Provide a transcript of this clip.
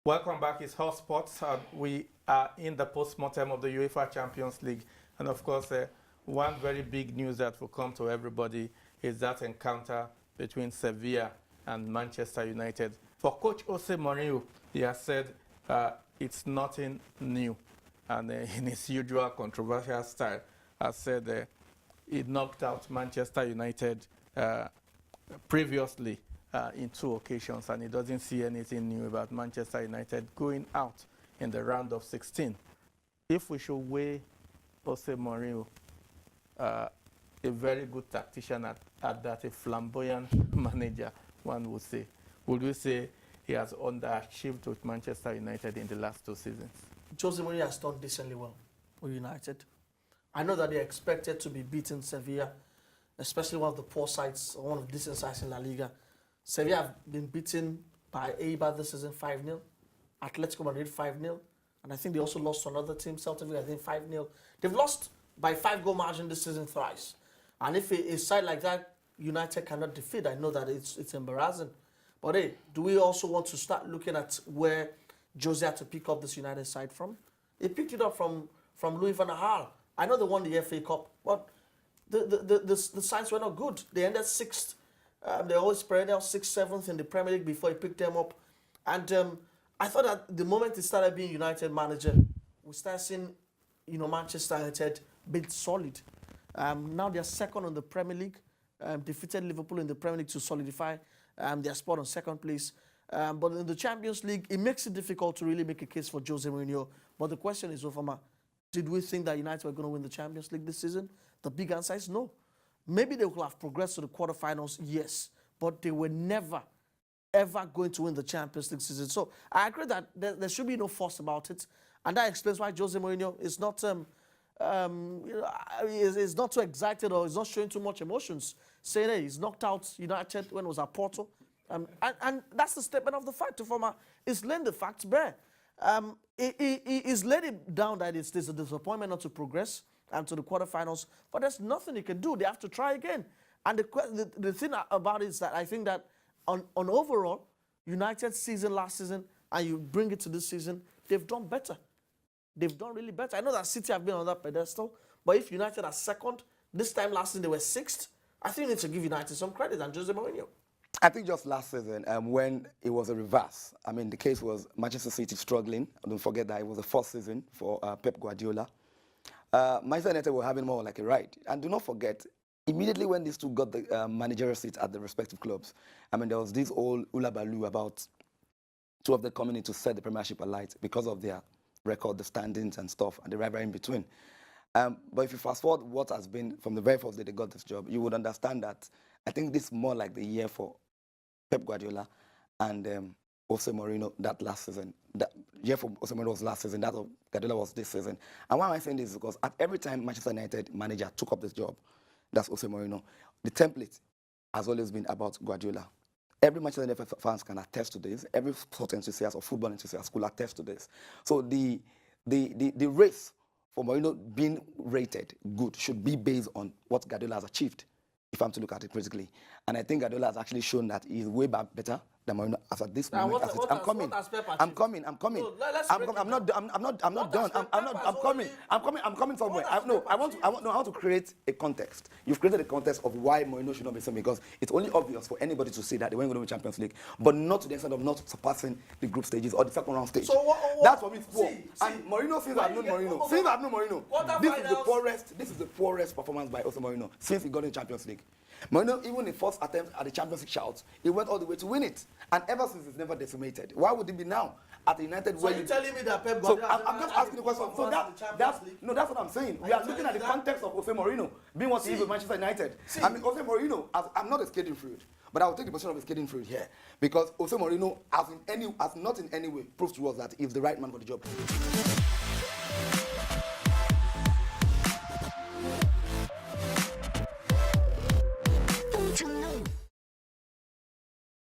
Welcome back. It's Hotsports. We are in the post-mortem of the UEFA Champions League. And of course, one very big news that will come to everybody is that encounter between Sevilla and Manchester United. For Coach Jose Mourinho, he has said it's nothing new. And in his usual controversial style, has said he knocked out Manchester United previously in 2 occasions, and he doesn't see anything new about Manchester United going out in the round of 16. If we should weigh Jose Mourinho, a very good tactician at that, a flamboyant manager, one would say, would we say he has underachieved with Manchester United in the last 2 seasons? Jose Mourinho has done decently well with United. I know that they expected to be beaten Sevilla, especially one of the poor sides, one of the decent sides in La Liga. Sevilla have been beaten by Eibar this season 5-0, Atletico Madrid 5-0, and I think they also lost to another team, Celta Vigo, I think 5-0. They've lost by 5-goal margin this season thrice. And if a side like that United cannot defeat, I know that it's embarrassing. But hey, do we also want to start looking at where Jose had to pick up this United side from? He picked it up from Louis van Gaal. I know they won the FA Cup, but the sides were not good. They ended 6th. They always perennial 6th, 7th in the Premier League before he picked them up. And I thought that the moment he started being United manager, we started seeing, Manchester United being solid. Now they're second in the Premier League, defeated Liverpool in the Premier League to solidify their spot on 2nd place. But in the Champions League, it makes it difficult to really make a case for Jose Mourinho. But the question is, Ofama, did we think that United were going to win the Champions League this season? The big answer is no. Maybe they will have progressed to the quarterfinals, yes, but they were never, ever going to win the Champions League season. So I agree that there should be no fuss about it, and that explains why Jose Mourinho is not, is not too excited or is not showing too much emotions, saying hey, he's knocked out United when it was at Porto, and that's the statement of the fact. To former, is laying the facts bare. He's let it down that there's a disappointment not to progress to the quarterfinals, but there's nothing he can do. They have to try again. And the thing about it is that I think that on overall, United's season last season, and you bring it to this season, they've done better. They've done really better. I know that City have been on that pedestal, but if United are 2nd, this time last season they were 6th, I think you need to give United some credit and Jose Mourinho. I think just last season, when it was a reverse, I mean, the case was Manchester City struggling. Don't forget that it was the 4th season for Pep Guardiola. Manchester United were having more like a ride. And do not forget, immediately when these two got the managerial seats at the respective clubs, I mean, there was this old ulabaloo about 2 of them coming in to set the Premiership alight because of their record, the standings and stuff, and the rivalry in between. But if you fast forward what has been from the very first day they got this job, you would understand that I think this is more like the year for Pep Guardiola and Jose Mourinho that last season. That year for Jose Mourinho was last season, that of Guardiola was this season. And why am I saying this is because at every time Manchester United manager took up this job, that's Jose Mourinho, the template has always been about Guardiola. Every Manchester United fans can attest to this. Every sport enthusiast or football enthusiast will attest to this. So the race for Mourinho being rated good should be based on what Guardiola has achieved, if I'm to look at it critically. And I think Guardiola has actually shown that he's way better than Mourinho as at this moment. I'm coming. No, I'm not done. I'm coming somewhere. I want to create a context. You've created a context of why Mourinho should not be seen, because it's only obvious for anybody to say that they weren't going to win Champions League, but not to the extent of not surpassing the group stages or the 2nd round stage. So that's for me. And Mourinho, since I've known Mourinho, this is the poorest performance by Jose Mourinho since he got in Champions League. Mourinho, even the first attempt at the Champions League shout, he went all the way to win it. And ever since, it's never decimated. Why would it be now at the United? So you're telling me that Pep Guardiola... So I'm just asking the question. So that's what I'm saying. We are looking at the context of Jose Mourinho being what he is with Manchester United. I mean, Jose Mourinho, I'm not a skating fluid, but I will take the position of a skating fluid here, because Jose Mourinho has not in any way proved to us that he's the right man for the job.